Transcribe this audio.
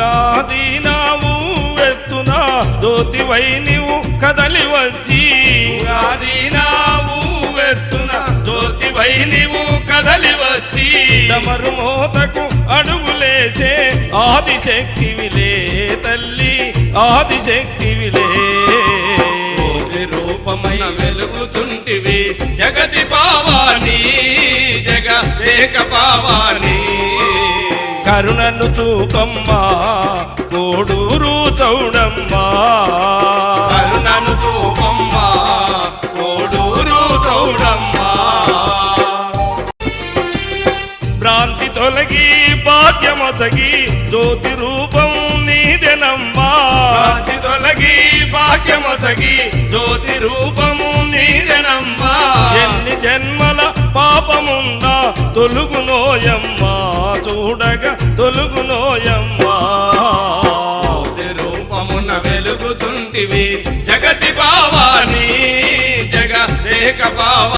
ఉగాదినావు ఎత్తున జ్యోతివై నీవు కదలి వచ్చి ఉగాదినావు ఎత్తున జ్యోతివై నీవు కదలి వచ్చి డమరు మోతకు అడుగులేసే ఆదిశక్తివిలే తల్లి ఆదిశక్తివిలే రూపమై వెలుగుతుంటివి జగతి పావాని జగదేక పావాని కరుణను చూపమ్మా కోడూరు చౌడమ్మా కరుణను చూపమ్మా కోడూరు చౌడమ్మా భ్రాంతి తొలగి భాగ్యమసగి జ్యోతి రూపం నీదెనమ్మా భ్రాంతి తొలగి భాగ్యమసగి జ్యోతి రూపము నీదెనమ్మా ఎన్ని జన్మల పాపముందా తొలుగునోయమ్మా చూడగా తొలుగునోయమ్మా రూపమున వెలుగుతుంటివి జగతి పావాని జగదేక పావ